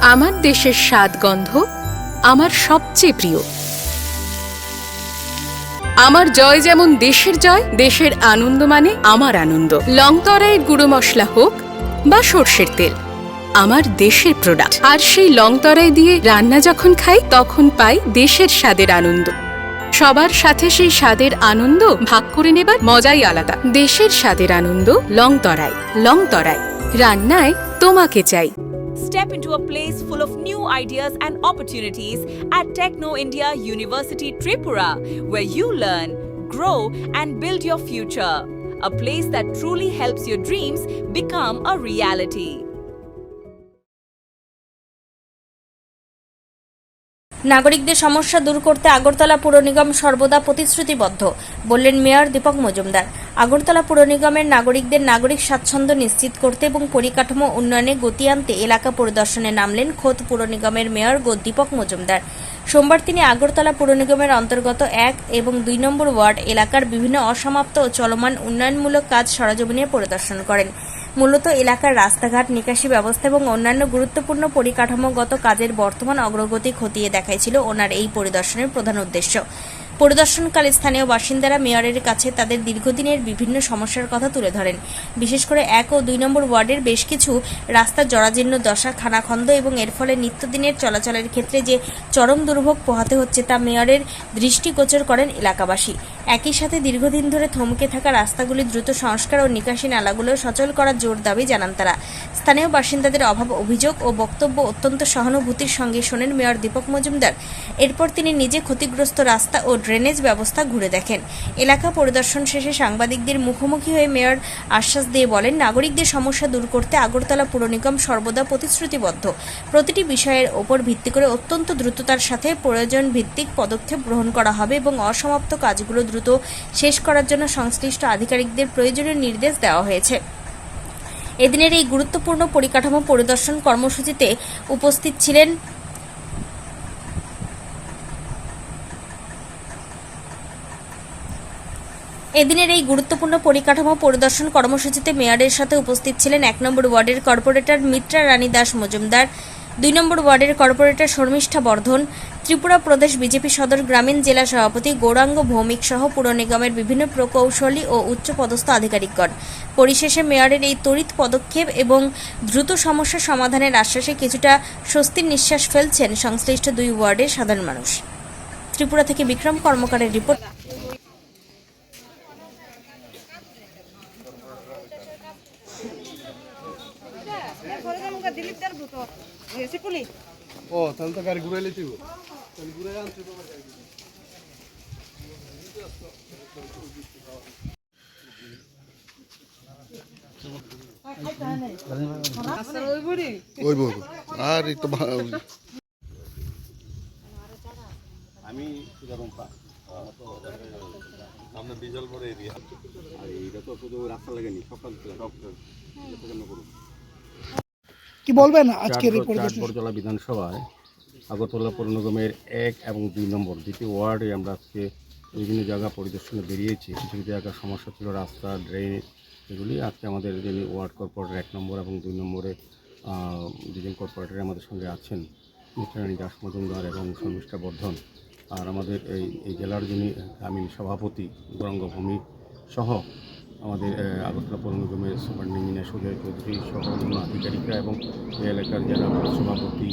আমার দেশের স্বাদ গন্ধ আমার সবচেয়ে প্রিয়। আমার জয় যেমন দেশের জয়, দেশের আনন্দ মানে আমার আনন্দ। লংতরাইয়ের গুঁড়ো মশলা হোক বা সর্ষের তেল, আমার দেশের প্রোডাক্ট। আর সেই লংতরাই দিয়ে রান্না যখন খাই তখন পাই দেশের স্বাদের আনন্দ। সবার সাথে সেই স্বাদের আনন্দ ভাগ করে নেবার মজাই আলাদা। দেশের স্বাদের আনন্দ লংতরাই। লংতরাই, রান্নায় তোমাকে চাই। Step into a place full of new ideas and opportunities at Techno India University Tripura, where you learn, grow, and build your future. A place that truly helps your dreams become a reality. নাগরিকদের সমস্যা দূর করতে আগরতলা পুর নিগম সর্বদা প্রতিশ্রুতিবদ্ধ, বললেন mayor Dipak Majumdar. Agartala পুর নিগমের নাগরিকদের নাগরিক স্বাচ্ছন্দ্য নিশ্চিত করতে এবং পরিকাঠামো উন্নয়নে গতি আনতে এলাকা পরিদর্শনে নামলেন খোদ পুর নিগমের মেয়র দীপক মজুমদার। সোমবার তিনি আগরতলা পুর নিগমের অন্তর্গত 1 এবং 2 নম্বর ওয়ার্ড এলাকার বিভিন্ন অসমাপ্ত ও চলমান উন্নয়নমূলক কাজ সরেজমিনে পরিদর্শন করেন। মূলত এলাকার রাস্তাঘাট, নিকাশি ব্যবস্থা এবং অন্যান্য গুরুত্বপূর্ণ পরিকাঠামোগত কাজের বর্তমান অগ্রগতি খতিয়ে দেখাই ছিল ওনার এই পরিদর্শনের প্রধান উদ্দেশ্য। পরিদর্শনকালে স্থানীয় বাসিন্দারা মেয়রের কাছে তাদের দীর্ঘদিনের বিভিন্ন সমস্যার কথা তুলে ধরেন। বিশেষ করে 1 ও 2 নম্বর ওয়ার্ডের বেশ কিছু রাস্তা জরাজীর্ণ দশা, খানাখন্দ এবং এর ফলে নিত্যদিনের চলাচলের ক্ষেত্রে যে চরম দুর্ভোগ পোহাতে হচ্ছে তা মেয়রের দৃষ্টিগোচর করেন এলাকাবাসী। একই সাথে দীর্ঘদিন ধরে থমকে থাকা রাস্তাগুলি দ্রুত সংস্কার ও নিকাশি নালাগুলো সচল করার জোর দাবি জানান তারা। স্থানীয় বাসিন্দাদের অভাব অভিযোগ ও বক্তব্য অত্যন্ত সহানুভূতির সঙ্গে শোনেন মেয়র দীপক মজুমদার। এরপর তিনি নিজে ক্ষতিগ্রস্ত রাস্তা ও ড্রেনেজ ব্যবস্থা ঘুরে দেখেন। এলাকা পরিদর্শন শেষে সাংবাদিকদের মুখোমুখি হয়ে মেয়র আশ্বাস দিয়ে বলেন, নাগরিকদের সমস্যা দূর করতে আগরতলা পুর নিগম সর্বদা প্রতিশ্রুতিবদ্ধ। প্রতিটি বিষয়ের ওপর ভিত্তি করে অত্যন্ত দ্রুততার সাথে প্রয়োজন ভিত্তিক পদক্ষেপ গ্রহণ করা হবে এবং অসমাপ্ত কাজগুলো দ্রুত শেষ করার জন্য সংশ্লিষ্ট আধিকারিকদের প্রয়োজনীয় নির্দেশ দেওয়া হয়েছে। এদিনের এই গুরুত্বপূর্ণ পরিকাঠামো পরিদর্শন কর্মসূচিতে উপস্থিত ছিলেন মেয়রের সাথে উপস্থিত ছিলেন 1 নম্বর ওয়ার্ডের কর্পোরেটর মিত্রা রানী দাস মজুমদার, 2 নম্বর ওয়ার্ডের কর্পোরেটর শর্মিষ্ঠা বর্ধন, ত্রিপুরা প্রদেশ বিজেপি সদর গ্রামীণ জেলা সভাপতি গৌরাঙ্গ ভৌমিক সহ পুর নিগমের বিভিন্ন প্রকৌশলী ও উচ্চপদস্থ আধিকারিকগণ। পরিশেষে মেয়রের এই তড়িৎ পদক্ষেপ এবং দ্রুত সমস্যা সমাধানের আশ্বাসে কিছুটা স্বস্তির নিঃশ্বাস ফেলছেন সংশ্লিষ্ট 2 ওয়ার্ডের সাধারণ মানুষ। ত্রিপুরা থেকে বিক্রম কর্মকারের রিপোর্ট। ও তাহলে তো গাড়ি ঘুরে লিতে তাহলে ঘুরে আনতে আর এই তো আমি আমরা ডিজেল পরে এরিয়া আর এটা তো শুধু রাস্তা লাগেনি সকাল করুন। কি বলবেন আজকের এই আগরতলা বিধানসভায় আগরতলা পৌর নিগমের 1 এবং 2 নম্বর দুটি ওয়ার্ডে আমরা আজকে বিভিন্ন জায়গা পরিদর্শনে বেরিয়েছি। কিছু কিছু জায়গার সমস্যা ছিল রাস্তা, ড্রেন, এগুলি আজকে আমাদের যিনি ওয়ার্ড কর্পোরেটর 1 নম্বর এবং 2 নম্বরে দুজন কর্পোরেটর আমাদের সঙ্গে আছেন, মিত্রা রানী দাস মজুমদার এবং শর্মিষ্ঠা বর্ধন, আর আমাদের এই জেলার যিনি গ্রামীণ সভাপতি গৌরাঙ্গ ভৌমিক সহ আমাদের আগরতলা পৌর নিগমের সুপার ইঞ্জিনিয়ার সুজয় চৌধুরী সহ অন্য আধিকারিকরা এবং এই এলাকার যারা সভাপতি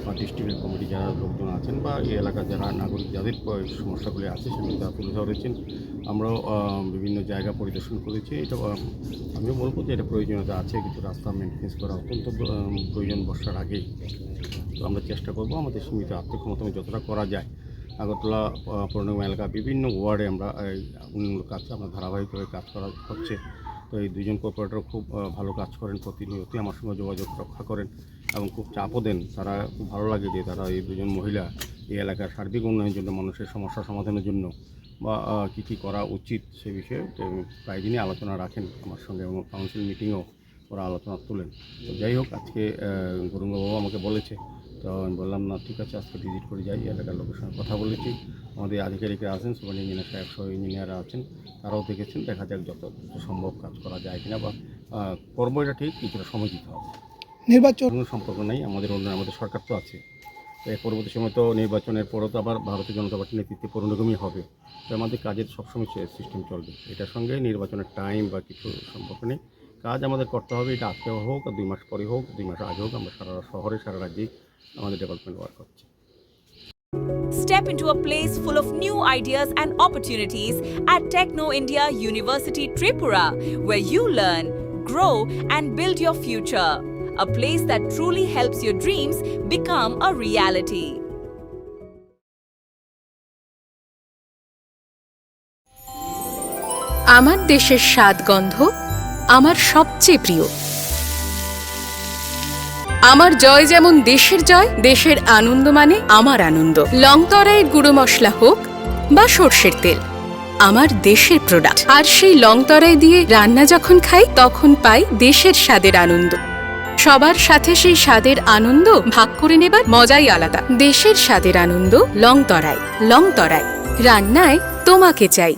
বা ডিস্ট্রিক্টের কমিটি যারা লোকজন আছেন বা এই এলাকার যারা নাগরিক যাদের সমস্যাগুলি আছে সেগুলো তারা তুলে ধরেছেন। আমরাও বিভিন্ন জায়গা পরিদর্শন করেছি। এটা আমিও বলবো যে এটা প্রয়োজনীয়তা আছে, কিছু রাস্তা মেনটেন্স করা অত্যন্ত প্রয়োজন বর্ষার আগেই। তো আমরা চেষ্টা করবো আমাদের সীমিত আর্থিক ক্ষমতা যতটা করা যায় আগরতলা পৌর নিগম এলাকা বিভিন্ন ওয়ার্ডে আমরা উন্নয়ন কাজ আমরা ধারাবাহিকভাবে কাজ করা হচ্ছে। তো এই 2জন কর্পোরেটর খুব ভালো কাজ করেন, প্রতিনিয়তই আমার সঙ্গে যোগাযোগ রক্ষা করেন এবং খুব চাপও দেন। তারা খুব ভালো লাগে যে তারা এই 2জন মহিলা এই এলাকার সার্বিক উন্নয়নের জন্য, মানুষের সমস্যা সমাধানের জন্য বা কী করা উচিত সে বিষয়ে প্রায় দিনই আলোচনা রাখেন আমার সঙ্গে এবং কাউন্সিল মিটিংয়েও ওরা আলোচনা তোলেন। তো যাই হোক, আজকে গৌরাঙ্গবাবু আমাকে বলেছে, তো আমি বললাম না ঠিক আছে আজকে ভিজিট করে যাই। এলাকার লোকের সঙ্গে কথা বলেছি, আমাদের আধিকারিকরা আছেন, সুপার ইঞ্জিনিয়ার সাহেব সহ ইঞ্জিনিয়াররা আছেন, তারাও দেখেছেন। দেখা যাক যত সম্ভব কাজ করা যায় কিনা বা করবো, এটা ঠিক কিছুটা সময় দিতে হবে। নির্বাচন কোনো সম্পর্ক নেই, আমাদের সরকার তো আছে। তো এর পরবর্তী সময় তো নির্বাচনের পরও তো আবার ভারতীয় জনতা পার্টির নেতৃত্বে পৌর নিগমই হবে। তো আমাদের কাজের সবসময় সিস্টেম চলবে, এটার সঙ্গে নির্বাচনের টাইম বা কিছু সম্পর্ক নেই। কাজ আমাদের করতে হবে, এটা আজকে হোক আর 2 মাস পরে হোক, 2 মাস আগে হোক, আমরা সারা শহরে সারা রাজ্যেই আমাদের ডেভেলপমেন্ট ওয়ার্ক হচ্ছে। Step into a place full of new ideas and opportunities at Techno India University Tripura, where you learn, grow, and build your future. A place that truly helps your dreams become a reality. আমার দেশের স্বাদ গন্ধ আমার সবচেয়ে প্রিয়। আমার জয় যেমন দেশের জয়, দেশের আনন্দ মানে আমার আনন্দ। লংতরাইয়ের গুঁড়ো মশলা হোক বা সর্ষের তেল, আমার দেশের প্রোডাক্ট। আর সেই লংতরাই দিয়ে রান্না যখন খাই তখন পাই দেশের স্বাদের আনন্দ। সবার সাথে সেই স্বাদের আনন্দ ভাগ করে নেবার মজাই আলাদা। দেশের স্বাদের আনন্দ লংতরাই। লংতরাই, রান্নায় তোমাকে চাই।